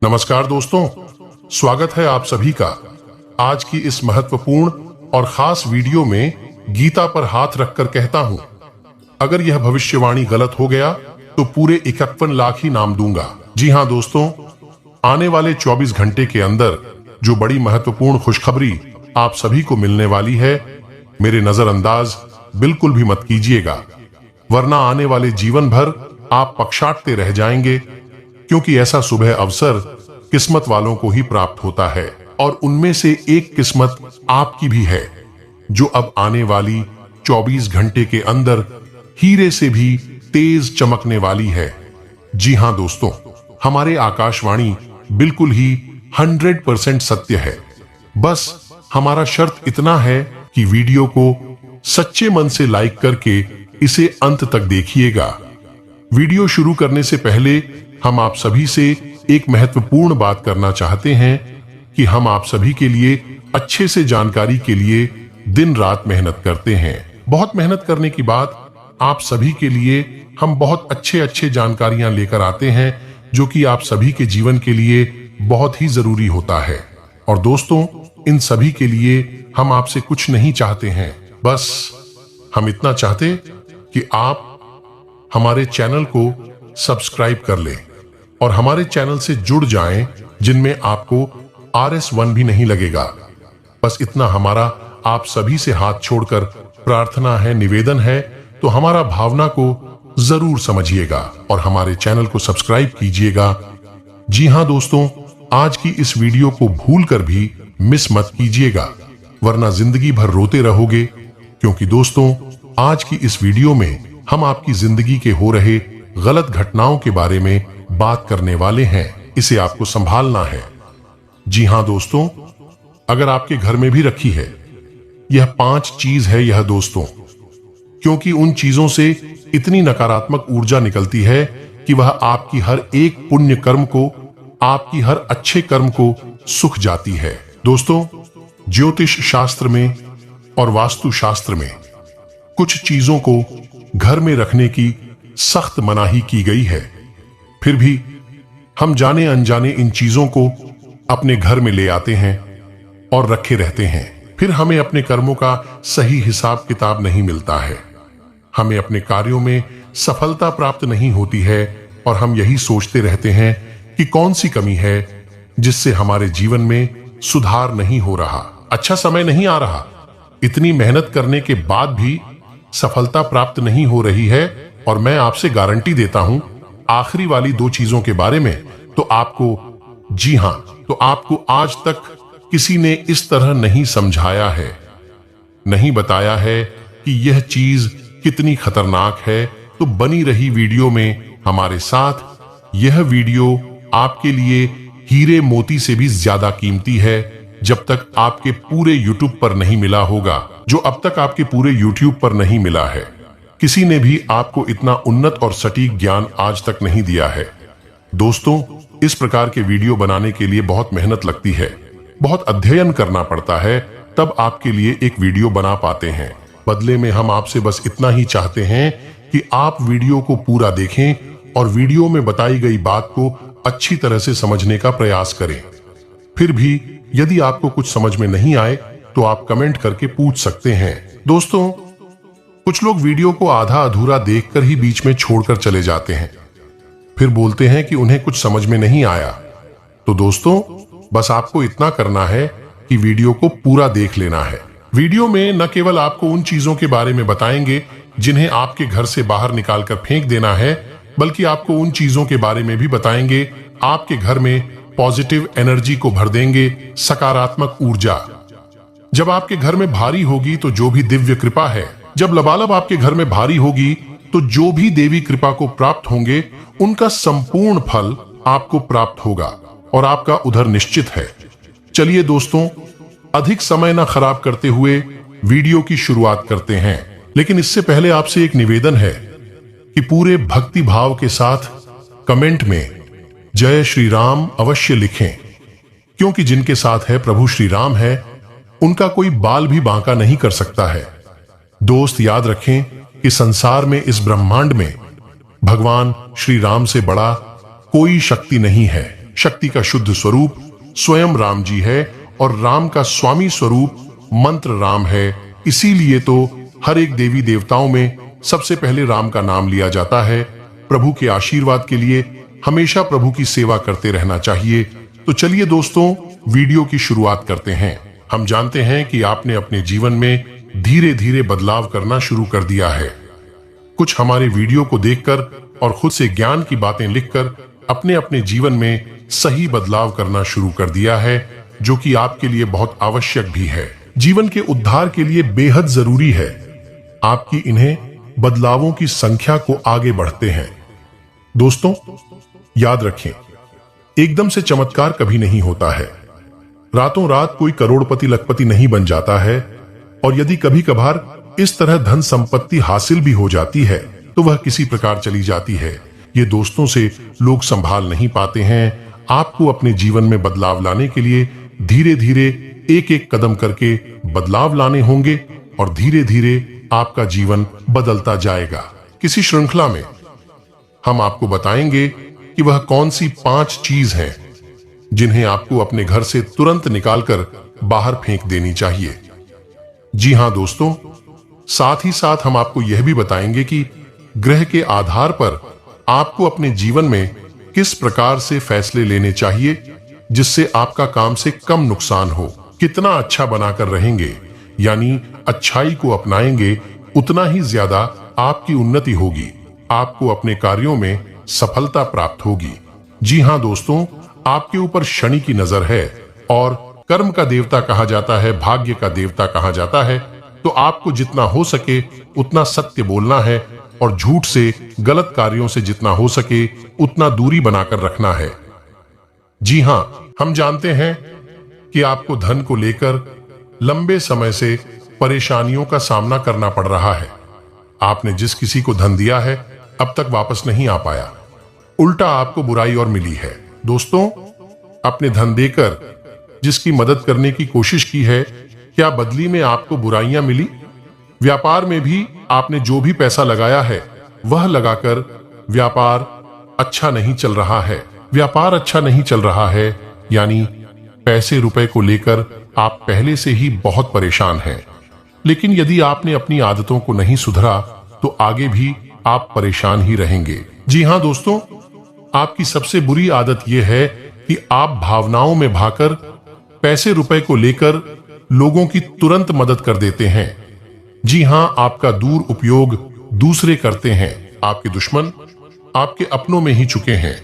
नमस्कार दोस्तों, स्वागत है आप सभी का आज की इस महत्वपूर्ण और खास वीडियो में। गीता पर हाथ रखकर कहता हूं, अगर यह भविष्यवाणी गलत हो गया तो पूरे 51 लाख ही नाम दूंगा। जी हां दोस्तों, आने वाले 24 घंटे के अंदर जो बड़ी महत्वपूर्ण खुशखबरी आप सभी को मिलने वाली है, मेरे नजरअंदाज बिल्कुल भी मत कीजिएगा, वरना आने वाले जीवन भर आप पक्षाटते रह जाएंगे, क्योंकि ऐसा सुबह अवसर किस्मत वालों को ही प्राप्त होता है और उनमें से एक किस्मत आपकी भी है, जो अब आने वाली 24 घंटे के अंदर हीरे से भी तेज चमकने वाली है। जी हां दोस्तों, हमारे आकाशवाणी बिल्कुल ही 100% सत्य है। बस हमारा शर्त इतना है कि वीडियो को सच्चे मन से लाइक करके इसे अंत तक देखिएगा। वीडियो शुरू करने से पहले हम आप सभी से एक महत्वपूर्ण बात करना चाहते हैं कि हम आप सभी के लिए अच्छे से जानकारी के लिए दिन रात मेहनत करते हैं। बहुत मेहनत करने के बाद आप सभी के लिए हम बहुत अच्छे जानकारियां लेकर आते हैं, जो कि आप सभी के जीवन के लिए बहुत ही जरूरी होता है। और दोस्तों, इन सभी के लिए हम आपसे कुछ नहीं चाहते हैं, बस हम इतना चाहते कि आप हमारे चैनल को सब्सक्राइब कर लें और हमारे चैनल से जुड़ जाएं, जिनमें आपको RS1 भी नहीं लगेगा। बस इतना हमारा आप सभी से हाथ छोड़कर प्रार्थना है, निवेदन है, तो हमारा भावना को जरूर समझिएगा और हमारे चैनल को सब्सक्राइब कीजिएगा। जी हां दोस्तों, आज की इस वीडियो को भूल कर भी मिस मत कीजिएगा, वरना जिंदगी भर रोते रहोगे, क्योंकि दोस्तों आज की इस वीडियो में हम आपकी जिंदगी के हो रहे गलत घटनाओं के बारे में बात करने वाले हैं। इसे आपको संभालना है। जी हां दोस्तों, अगर आपके घर में भी रखी है, यह 5 चीज है यह दोस्तों, क्योंकि उन चीजों से इतनी नकारात्मक ऊर्जा निकलती है कि वह आपकी हर एक पुण्य कर्म को, आपकी हर अच्छे कर्म को सुख जाती है। दोस्तों, ज्योतिष शास्त्र में और वास्तु शास्त्र में कुछ चीजों को घर में रखने की सख्त मनाही की गई है, फिर भी हम जाने अनजाने इन चीजों को अपने घर में ले आते हैं और रखे रहते हैं। फिर हमें अपने कर्मों का सही हिसाब किताब नहीं मिलता है, हमें अपने कार्यों में सफलता प्राप्त नहीं होती है और हम यही सोचते रहते हैं कि कौन सी कमी है जिससे हमारे जीवन में सुधार नहीं हो रहा, अच्छा समय नहीं आ रहा। इतनी मेहनत करने के बाद भी सफलता प्राप्त नहीं हो रही है, और मैं आपसे गारंटी देता हूं आखिरी वाली 2 चीजों के बारे में तो आपको, जी हां, तो आपको आज तक किसी ने इस तरह नहीं समझाया है, नहीं बताया है कि यह चीज कितनी खतरनाक है। तो बनी रही वीडियो में हमारे साथ। यह वीडियो आपके लिए हीरे मोती से भी ज्यादा कीमती है, जब तक आपके पूरे YouTube पर नहीं मिला होगा, जो अब तक आपके पूरे YouTube पर नहीं मिला है। किसी ने भी आपको इतना उन्नत और सटीक ज्ञान आज तक नहीं दिया है। दोस्तों, इस प्रकार के वीडियो बनाने के लिए बहुत मेहनत लगती है, बहुत अध्ययन करना पड़ता है, तब आपके लिए एक वीडियो बना पाते हैं। बदले में हम आपसे बस इतना ही चाहते हैं कि आप वीडियो को पूरा देखें और वीडियो में बताई गई बात को अच्छी तरह से समझने का प्रयास करें। फिर भी यदि आपको कुछ समझ में नहीं आए तो आप कमेंट करके पूछ सकते हैं। दोस्तों, कुछ लोग वीडियो को आधा अधूरा देखकर ही बीच में छोड़कर चले जाते हैं, फिर बोलते हैं कि उन्हें कुछ समझ में नहीं आया। तो दोस्तों, बस आपको इतना करना है कि वीडियो को पूरा देख लेना है। वीडियो में न केवल आपको उन चीजों के बारे में बताएंगे जिन्हें आपके घर से बाहर निकालकर फेंक देना है, बल्कि आपको उन चीजों के बारे में भी बताएंगे आपके घर में पॉजिटिव एनर्जी को भर देंगे, सकारात्मक ऊर्जा। जब आपके घर में भारी होगी तो जो भी दिव्य कृपा है, जब लबालब आपके घर में भारी होगी तो जो भी देवी कृपा को प्राप्त होंगे, उनका संपूर्ण फल आपको प्राप्त होगा और आपका उधर निश्चित है। चलिए दोस्तों, अधिक समय ना खराब करते हुए वीडियो की शुरुआत करते हैं। लेकिन इससे पहले आपसे एक निवेदन है कि पूरे भक्ति भाव के साथ कमेंट में जय श्री राम अवश्य लिखें, क्योंकि जिनके साथ है प्रभु श्री राम है, उनका कोई बाल भी बांका नहीं कर सकता है। दोस्त, याद रखें कि संसार में, इस ब्रह्मांड में भगवान श्री राम से बड़ा कोई शक्ति नहीं है। शक्ति का शुद्ध स्वरूप स्वयं राम जी है और राम का स्वामी स्वरूप मंत्र राम है। इसीलिए तो हर एक देवी देवताओं में सबसे पहले राम का नाम लिया जाता है। प्रभु के आशीर्वाद के लिए हमेशा प्रभु की सेवा करते रहना चाहिए। तो चलिए दोस्तों, वीडियो की शुरुआत करते हैं। हम जानते हैं कि आपने अपने जीवन में धीरे धीरे बदलाव करना शुरू कर दिया है। कुछ हमारे वीडियो को देखकर और खुद से ज्ञान की बातें लिखकर अपने अपने जीवन में सही बदलाव करना शुरू कर दिया है, जो कि आपके लिए बहुत आवश्यक भी है। जीवन के उद्धार के लिए बेहद जरूरी है आपकी इन्हें बदलावों की संख्या को आगे बढ़ते हैं। दोस्तों, याद रखें, एकदम से चमत्कार कभी नहीं होता है। रातों रात कोई करोड़पति लखपति नहीं बन जाता है, और यदि कभी कभार इस तरह धन संपत्ति हासिल भी हो जाती है तो वह किसी प्रकार चली जाती है। ये दोस्तों से लोग संभाल नहीं पाते हैं। आपको अपने जीवन में बदलाव लाने के लिए धीरे धीरे एक एक कदम करके बदलाव लाने होंगे और धीरे धीरे आपका जीवन बदलता जाएगा। किसी श्रृंखला में हम आपको बताएंगे कि वह कौन सी 5 चीज हैं जिन्हें आपको अपने घर से तुरंत निकालकर बाहर फेंक देनी चाहिए। जी हां दोस्तों, साथ ही साथ हम आपको यह भी बताएंगे कि ग्रह के आधार पर आपको अपने जीवन में किस प्रकार से फैसले लेने चाहिए जिससे आपका काम से कम नुकसान हो। कितना अच्छा बनाकर रहेंगे, यानी अच्छाई को अपनाएंगे, उतना ही ज्यादा आपकी उन्नति होगी, आपको अपने कार्यों में सफलता प्राप्त होगी। जी हां दोस्तों, आपके ऊपर शनि की नजर है और कर्म का देवता कहा जाता है, भाग्य का देवता कहा जाता है। तो आपको जितना हो सके उतना सत्य बोलना है और झूठ से, गलत कार्यों से जितना हो सके उतना दूरी बनाकर रखना है। जी हां, हम जानते हैं कि आपको धन को लेकर लंबे समय से परेशानियों का सामना करना पड़ रहा है। आपने जिस किसी को धन दिया है अब तक वापस नहीं आ पाया, उल्टा आपको बुराई और मिली है। दोस्तों, अपने धन देकर जिसकी मदद करने की कोशिश की है, क्या बदली में आपको बुराइयां मिली? व्यापार में भी आपने जो भी पैसा लगाया है वह लगाकर व्यापार अच्छा नहीं चल रहा है। व्यापार अच्छा नहीं चल रहा है यानी पैसे रुपए को लेकर आप पहले से ही बहुत परेशान हैं। लेकिन यदि आपने अपनी आदतों को नहीं सुधरा तो आगे भी आप परेशान ही रहेंगे। जी हां दोस्तों, आपकी सबसे बुरी आदत यह है कि आप भावनाओं में भाकर पैसे रुपए को लेकर लोगों की तुरंत मदद कर देते हैं। जी हां, आपका दूर उपयोग दूसरे करते हैं। आपके दुश्मन आपके अपनों में ही चुके हैं।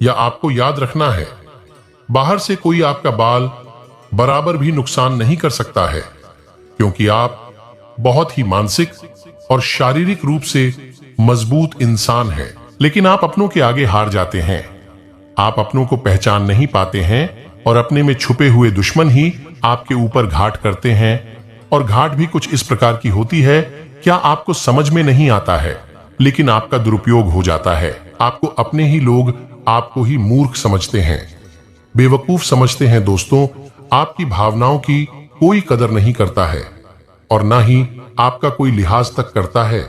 या आपको याद रखना है, बाहर से कोई आपका बाल बराबर भी नुकसान नहीं कर सकता है, क्योंकि आप बहुत ही मानसिक और शारीरिक रूप से मजबूत इंसान हैं। लेकिन आप अपनों के आगे हार जाते हैं। आप अपनों को पहचान नहीं पाते हैं और अपने में छुपे हुए दुश्मन ही आपके ऊपर घाट करते हैं। और घाट भी कुछ इस प्रकार की होती है, क्या आपको समझ में नहीं आता है, लेकिन आपका दुरुपयोग हो जाता है। आपको अपने ही लोग आपको ही मूर्ख समझते हैं, बेवकूफ समझते हैं। दोस्तों, आपकी भावनाओं की कोई कदर नहीं करता है और ना ही आपका कोई लिहाज तक करता है।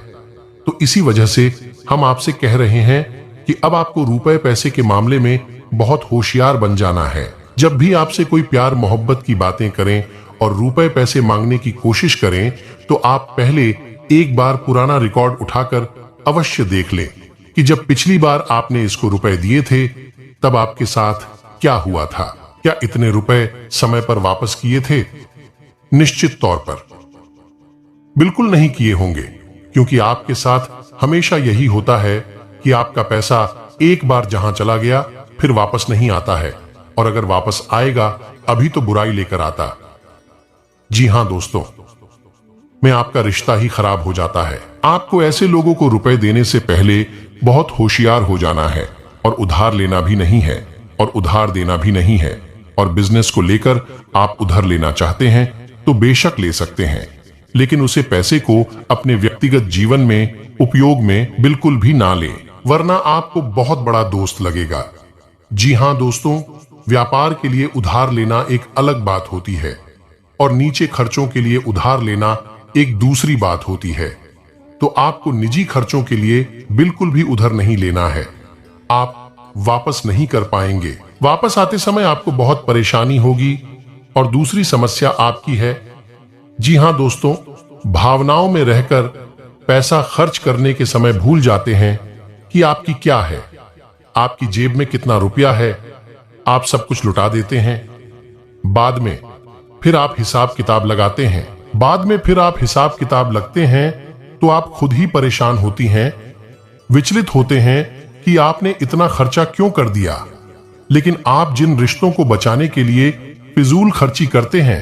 तो इसी वजह से हम आपसे कह रहे हैं कि अब आपको रुपए पैसे के मामले में बहुत होशियार बन जाना है। जब भी आपसे कोई प्यार मोहब्बत की बातें करें और रुपए पैसे मांगने की कोशिश करें तो आप पहले एक बार पुराना रिकॉर्ड उठाकर अवश्य देख लें कि जब पिछली बार आपने इसको रुपए दिए थे तब आपके साथ क्या हुआ था। क्या इतने रुपए समय पर वापस किए थे? निश्चित तौर पर बिल्कुल नहीं किए होंगे, क्योंकि आपके साथ हमेशा यही होता है कि आपका पैसा एक बार जहां चला गया फिर वापस नहीं आता है, और अगर वापस आएगा अभी तो बुराई लेकर आता। जी हां दोस्तों, में आपका रिश्ता ही खराब हो जाता है। आपको ऐसे लोगों को रुपए देने से पहले बहुत होशियार हो जाना है, और उधार लेना भी नहीं है और उधार देना भी नहीं है। और बिजनेस को लेकर आप उधार लेना चाहते हैं तो बेशक ले सकते हैं, लेकिन उसे पैसे को अपने व्यक्तिगत जीवन में उपयोग में बिल्कुल भी ना लें, वरना आपको बहुत बड़ा दोस्त लगेगा। जी हां दोस्तों, व्यापार के लिए उधार लेना एक अलग बात होती है और नीचे खर्चों के लिए उधार लेना एक दूसरी बात होती है। तो आपको निजी खर्चों के लिए बिल्कुल भी उधार नहीं लेना है। आप वापस नहीं कर पाएंगे, वापस आते समय आपको बहुत परेशानी होगी। और दूसरी समस्या आपकी है, जी हां दोस्तों, भावनाओं में रहकर पैसा खर्च करने के समय भूल जाते हैं कि आपकी क्या है, आपकी जेब में कितना रुपया है। आप सब कुछ लुटा देते हैं। बाद में फिर आप हिसाब किताब लगाते हैं। बाद में फिर आप हिसाब किताब लगते हैं तो आप खुद ही परेशान होती हैं, विचलित होते हैं कि आपने इतना खर्चा क्यों कर दिया। लेकिन आप जिन रिश्तों को बचाने के लिए फिजूल खर्ची करते हैं,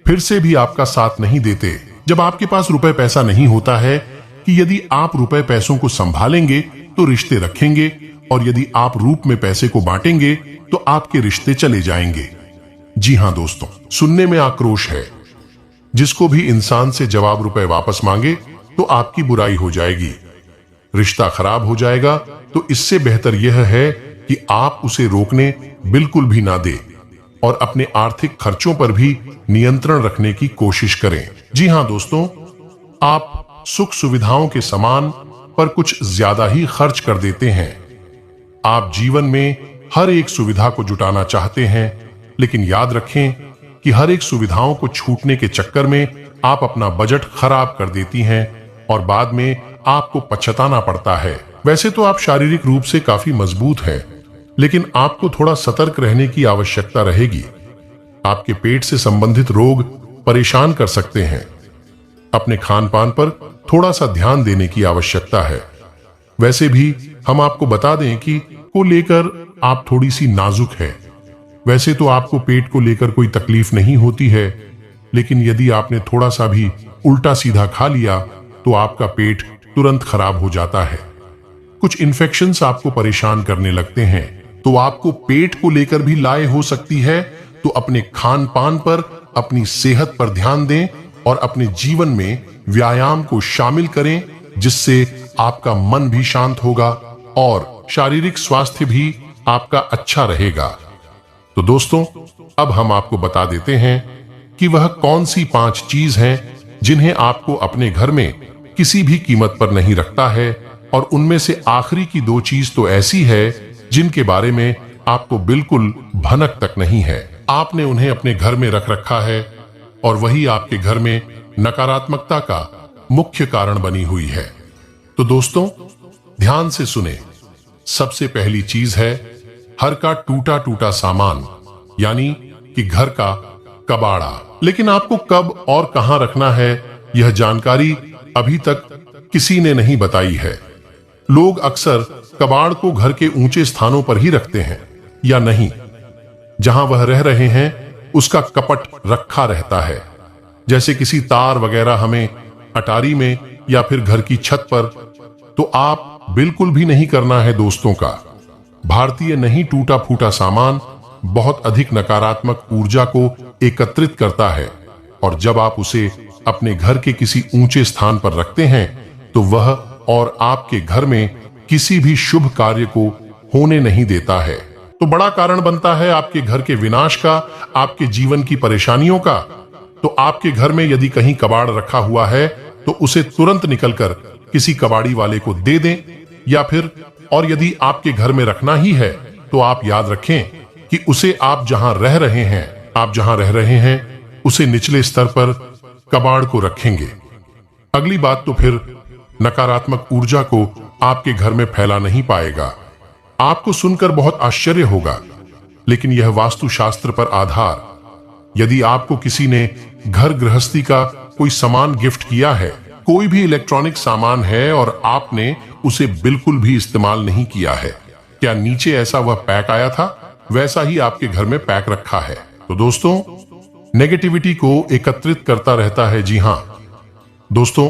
फिर से भी आपका साथ नहीं देते। जब आपके पास रुपए पैसा नहीं होता है कि यदि आप रुपए पैसों को संभालेंगे तो रिश्ते रखेंगे, और यदि आप रूप में पैसे को बांटेंगे तो आपके रिश्ते चले जाएंगे। जी हां दोस्तों, सुनने में आक्रोश है। जिसको भी इंसान से जवाब रुपए वापस मांगे तो आपकी बुराई हो जाएगी, रिश्ता खराब हो जाएगा। तो इससे बेहतर यह है कि आप उसे रोकने बिल्कुल भी ना दे और अपने आर्थिक खर्चों पर भी नियंत्रण रखने की कोशिश करें। जी हां दोस्तों, आप सुख सुविधाओं के सामान पर कुछ ज्यादा ही खर्च कर देते हैं। आप जीवन में हर एक सुविधा को जुटाना चाहते हैं, लेकिन याद रखें कि हर एक सुविधाओं को छूटने के चक्कर में आप अपना बजट खराब कर देती हैं और बाद में आपको पछताना पड़ता है। वैसे तो आप शारीरिक रूप से काफी मजबूत हैं, लेकिन आपको थोड़ा सतर्क रहने की आवश्यकता रहेगी। आपके पेट से संबंधित रोग परेशान कर सकते हैं। अपने खान पान पर थोड़ा सा ध्यान देने की आवश्यकता है। वैसे भी हम आपको बता दें कि को लेकर आप थोड़ी सी नाजुक है। वैसे तो आपको पेट को लेकर कोई तकलीफ नहीं होती है, लेकिन यदि आपने थोड़ा सा भी उल्टा सीधा खा लिया तो आपका पेट तुरंत खराब हो जाता है। कुछ इन्फेक्शंस आपको परेशान करने लगते हैं, तो आपको पेट को लेकर भी लाए हो सकती है। तो अपने खान पान पर, अपनी सेहत पर ध्यान दें और अपने जीवन में व्यायाम को शामिल करें, जिससे आपका मन भी शांत होगा और शारीरिक स्वास्थ्य भी आपका अच्छा रहेगा। तो दोस्तों, अब हम आपको बता देते हैं कि वह कौन सी 5 चीज हैं जिन्हें आपको अपने घर में किसी भी कीमत पर नहीं रखता है, और उनमें से आखिरी की 2 चीज तो ऐसी है जिनके बारे में आपको बिल्कुल भनक तक नहीं है। आपने उन्हें अपने घर में रख रखा है और वही आपके घर में नकारात्मकता का मुख्य कारण बनी हुई है। तो दोस्तों, ध्यान से सुने। सबसे पहली चीज है हर का टूटा टूटा सामान, यानी कि घर का कबाड़ा। लेकिन आपको कब और कहां रखना है, यह जानकारी अभी तक किसी ने नहीं बताई है। लोग अक्सर कबाड़ को घर के ऊंचे स्थानों पर ही रखते हैं, या नहीं, जहां वह रह रहे हैं उसका कपट रखा रहता है। जैसे किसी तार वगैरह हमें अटारी में या फिर घर की छत पर। तो आप बिल्कुल भी नहीं करना है दोस्तों का। भारतीय नहीं टूटा फूटा सामान बहुत अधिक नकारात्मक ऊर्जा को एकत्रित करता है, और जब आप उसे अपने घर के किसी ऊंचे स्थान पर रखते हैं तो वह और आपके घर में किसी भी शुभ कार्य को होने नहीं देता है। तो बड़ा कारण बनता है आपके घर के विनाश का, आपके जीवन की परेशानियों का। तो आपके घर में यदि कहीं कबाड़ रखा हुआ है तो उसे तुरंत निकलकर किसी कबाड़ी वाले को दे दें, या फिर और यदि आपके घर में रखना ही है तो आप याद रखें कि उसे आप जहां रह रहे हैं उसे निचले स्तर पर कबाड़ को रखेंगे। अगली बात तो फिर नकारात्मक ऊर्जा को आपके घर में फैला नहीं पाएगा। आपको सुनकर बहुत आश्चर्य होगा, लेकिन यह वास्तुशास्त्र पर आधार, यदि आपको किसी ने घर गृहस्थी का कोई सामान गिफ्ट किया है, कोई भी इलेक्ट्रॉनिक सामान है और आपने उसे बिल्कुल भी इस्तेमाल नहीं किया है, क्या नीचे ऐसा वह पैक आया था वैसा ही आपके घर में पैक रखा है? तो दोस्तों, नेगेटिविटी को एकत्रित करता रहता है। जी हां दोस्तों,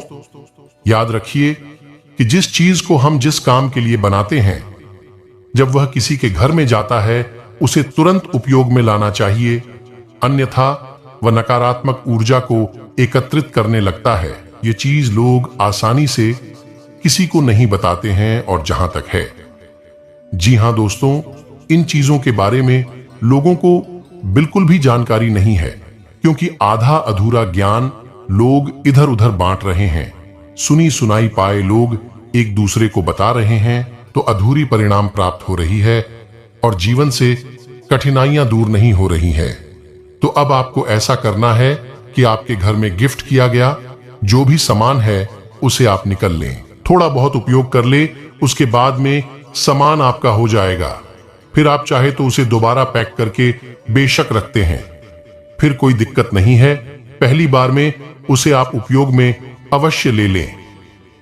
याद रखिए कि जिस चीज को हम जिस काम के लिए बनाते हैं, जब वह किसी के घर में जाता है उसे तुरंत उपयोग में लाना चाहिए, अन्यथा वह नकारात्मक ऊर्जा को एकत्रित करने लगता है। ये चीज लोग आसानी से किसी को नहीं बताते हैं, और जहां तक है, जी हां दोस्तों, इन चीजों के बारे में लोगों को बिल्कुल भी जानकारी नहीं है, क्योंकि आधा अधूरा ज्ञान लोग इधर उधर बांट रहे हैं। सुनी सुनाई पाए लोग एक दूसरे को बता रहे हैं, तो अधूरी परिणाम प्राप्त हो रही है और जीवन से कठिनाइयां दूर नहीं हो रही हैं। तो अब आपको ऐसा करना है कि आपके घर में गिफ्ट किया गया जो भी सामान है उसे आप निकल लें, थोड़ा बहुत उपयोग कर ले, उसके बाद में सामान आपका हो जाएगा। फिर आप चाहे तो उसे दोबारा पैक करके बेशक रखते हैं, फिर कोई दिक्कत नहीं है। पहली बार में उसे आप उपयोग में अवश्य ले लें।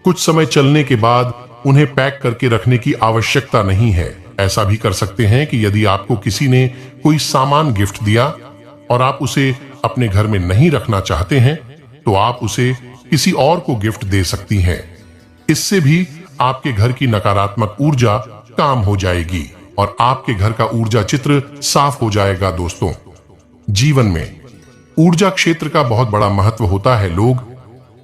कुछ समय चलने के बाद उन्हें पैक करके रखने की आवश्यकता नहीं है। ऐसा भी कर सकते हैं कि यदि आपको किसी ने कोई सामान गिफ्ट दिया और आप उसे अपने घर में नहीं रखना चाहते हैं तो आप उसे किसी और को गिफ्ट दे सकती हैं। इससे भी आपके घर की नकारात्मक ऊर्जा काम हो जाएगी और आपके घर का ऊर्जा चित्र साफ हो जाएगा। दोस्तों, जीवन में ऊर्जा क्षेत्र का बहुत बड़ा महत्व होता है। लोग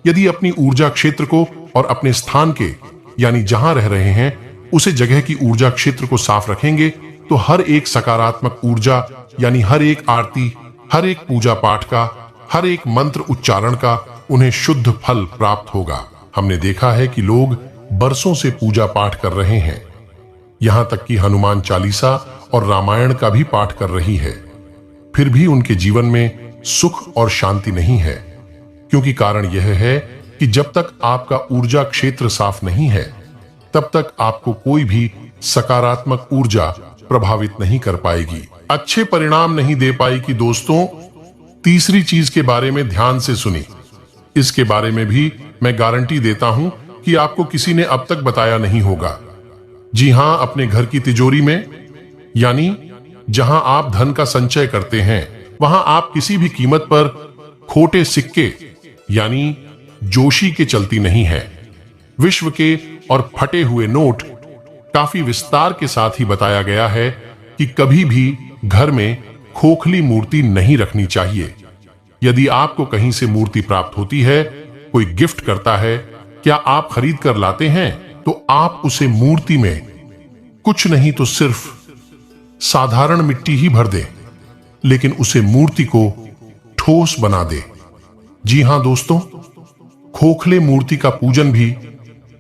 यदि अपनी ऊर्जा क्षेत्र को और अपने स्थान के यानी जहां रह रहे हैं उसे जगह की ऊर्जा क्षेत्र को साफ रखेंगे तो हर एक सकारात्मक ऊर्जा यानी हर एक आरती, हर एक पूजा पाठ का, हर एक मंत्र उच्चारण का उन्हें शुद्ध फल प्राप्त होगा। हमने देखा है कि लोग बरसों से पूजा पाठ कर रहे हैं, यहां तक कि हनुमान चालीसा और रामायण का भी पाठ कर रही है, फिर भी उनके जीवन में सुख और शांति नहीं है। क्योंकि कारण यह है कि जब तक आपका ऊर्जा क्षेत्र साफ नहीं है तब तक आपको कोई भी सकारात्मक ऊर्जा प्रभावित नहीं कर पाएगी, अच्छे परिणाम नहीं दे पाएगी। दोस्तों, तीसरी चीज के बारे में ध्यान से सुनी। इसके बारे में भी मैं गारंटी देता हूं कि आपको किसी ने अब तक बताया नहीं होगा। जी हां, अपने घर की तिजोरी में यानी जहां आप धन का संचय करते हैं वहां आप किसी भी कीमत पर खोटे सिक्के यानी जोशी के चलती नहीं है। विश्व के और फटे हुए नोट काफी विस्तार के साथ ही बताया गया है कि कभी भी घर में खोखली मूर्ति नहीं रखनी चाहिए। यदि आपको कहीं से मूर्ति प्राप्त होती है, कोई गिफ्ट करता है, क्या आप खरीद कर लाते हैं तो आप उसे मूर्ति में कुछ नहीं तो सिर्फ साधारण मिट्टी ही भर दे, लेकिन उसे मूर्ति को ठोस बना दे। जी हां दोस्तों, खोखले मूर्ति का पूजन भी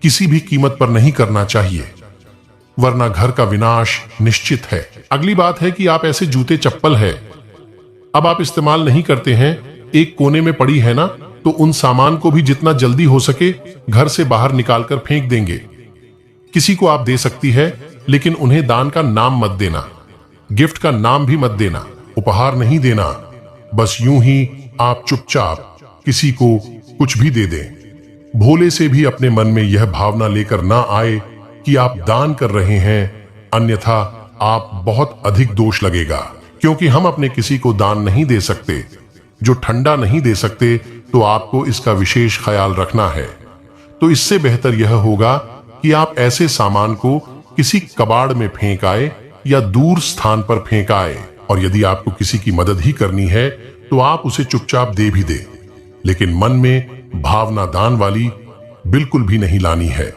किसी भी कीमत पर नहीं करना चाहिए, वरना घर का विनाश निश्चित है। अगली बात है कि आप ऐसे जूते चप्पल है अब आप इस्तेमाल नहीं करते हैं, एक कोने में पड़ी है ना, तो उन सामान को भी जितना जल्दी हो सके घर से बाहर निकालकर फेंक देंगे। किसी को आप दे सकती है, लेकिन उन्हें दान का नाम मत देना, गिफ्ट का नाम भी मत देना, उपहार नहीं देना। बस यूं ही आप चुपचाप किसी को कुछ भी दे दें। भोले से भी अपने मन में यह भावना लेकर ना आए कि आप दान कर रहे हैं, अन्यथा आप बहुत अधिक दोष लगेगा। क्योंकि हम अपने किसी को दान नहीं दे सकते जो ठंडा नहीं दे सकते, तो आपको इसका विशेष ख्याल रखना है। तो इससे बेहतर यह होगा कि आप ऐसे सामान को किसी कबाड़ में फेंक आए या दूर स्थान पर फेंक आए। और यदि आपको किसी की मदद ही करनी है तो आप उसे चुपचाप दे भी दे, लेकिन मन में भावना दान वाली बिल्कुल भी नहीं लानी है।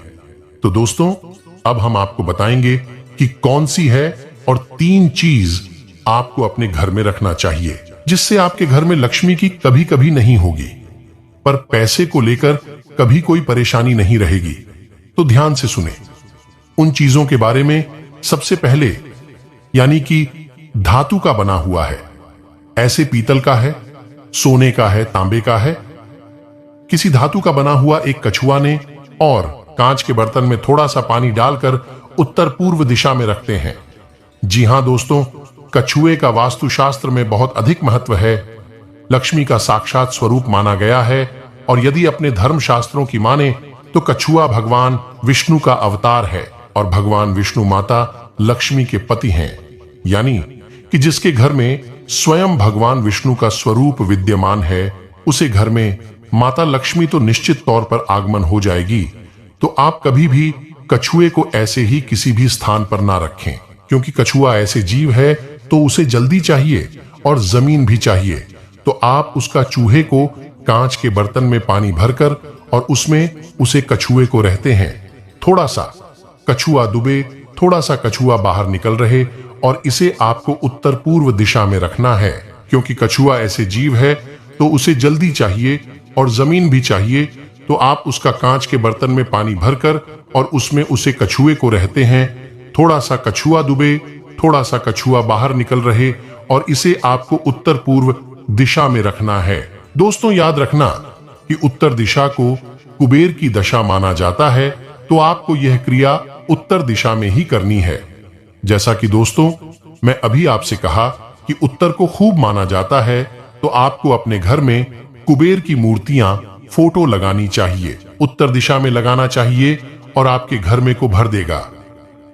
तो दोस्तों, अब हम आपको बताएंगे कि कौन सी है और 3 चीज आपको अपने घर में रखना चाहिए जिससे आपके घर में लक्ष्मी की कभी कभी नहीं होगी, पर पैसे को लेकर कभी कोई परेशानी नहीं रहेगी। तो ध्यान से सुने उन चीजों के बारे में। सबसे पहले यानी कि धातु का बना हुआ है, ऐसे पीतल का है, सोने का है, तांबे का है, किसी धातु का बना हुआ एक कछुआ ने और कांच के बर्तन में थोड़ा सा पानी डालकर उत्तर पूर्व दिशा में रखते हैं। जी हां दोस्तों, कछुए का वास्तुशास्त्र में बहुत अधिक महत्व है, लक्ष्मी का साक्षात स्वरूप माना गया है। और यदि अपने धर्म शास्त्रों की माने तो कछुआ भगवान विष्णु का अवतार है और भगवान विष्णु माता लक्ष्मी के पति हैं। यानी कि जिसके घर में स्वयं भगवान विष्णु का स्वरूप विद्यमान है, उसे घर में माता लक्ष्मी तो निश्चित तौर पर आगमन हो जाएगी। तो आप कभी भी कछुए को ऐसे ही किसी भी स्थान पर ना रखें, क्योंकि कछुआ ऐसे जीव है तो उसे जल्दी चाहिए और जमीन भी चाहिए। तो आप उसका चूहे को कांच के बर्तन में पानी भरकर और उसमें उसे कछुए को रहते हैं, थोड़ा सा कछुआ डूबे, थोड़ा सा कछुआ बाहर निकल रहे, और इसे आपको उत्तर पूर्व दिशा में रखना है। क्योंकि कछुआ ऐसे जीव है तो उसे जल्दी चाहिए और जमीन भी चाहिए। तो आप उसका कांच के बर्तन में पानी भरकर और उसमें उसे कछुए को रहते हैं, थोड़ा सा कछुआ डूबे, थोड़ा सा कछुआ बाहर निकल रहे और इसे आपको उत्तर पूर्व दिशा में रखना है। दोस्तों याद रखना कि उत्तर दिशा को कुबेर की दशा माना जाता है, तो आपको यह क्रिया उत्तर दिशा में ही करनी है। जैसा कि दोस्तों मैं अभी आपसे कहा कि उत्तर को खूब माना जाता है, तो आपको अपने घर में कुबेर की मूर्तियां, फोटो लगानी चाहिए, उत्तर दिशा में लगाना चाहिए और आपके घर में को भर देगा।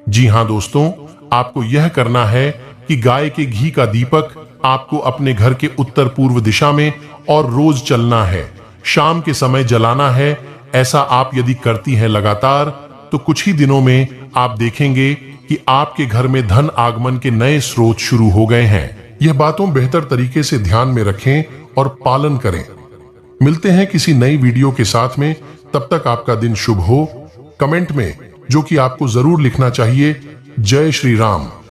जी हां दोस्तों, आपको यह करना है कि गाय के घी का दीपक आपको अपने घर के उत्तर पूर्व दिशा में और रोज चलना है, शाम के समय जलाना है। ऐसा आप यदि करती हैं लगातार, तो कुछ ही दिनों में आप देखेंगे कि आपके घर में धन आगमन के नए स्रोत शुरू हो गए हैं। यह बातों बेहतर तरीके से ध्यान में रखें और पालन करें। मिलते हैं किसी नई वीडियो के साथ में, तब तक आपका दिन शुभ हो। कमेंट में जो कि आपको जरूर लिखना चाहिए, जय श्री राम।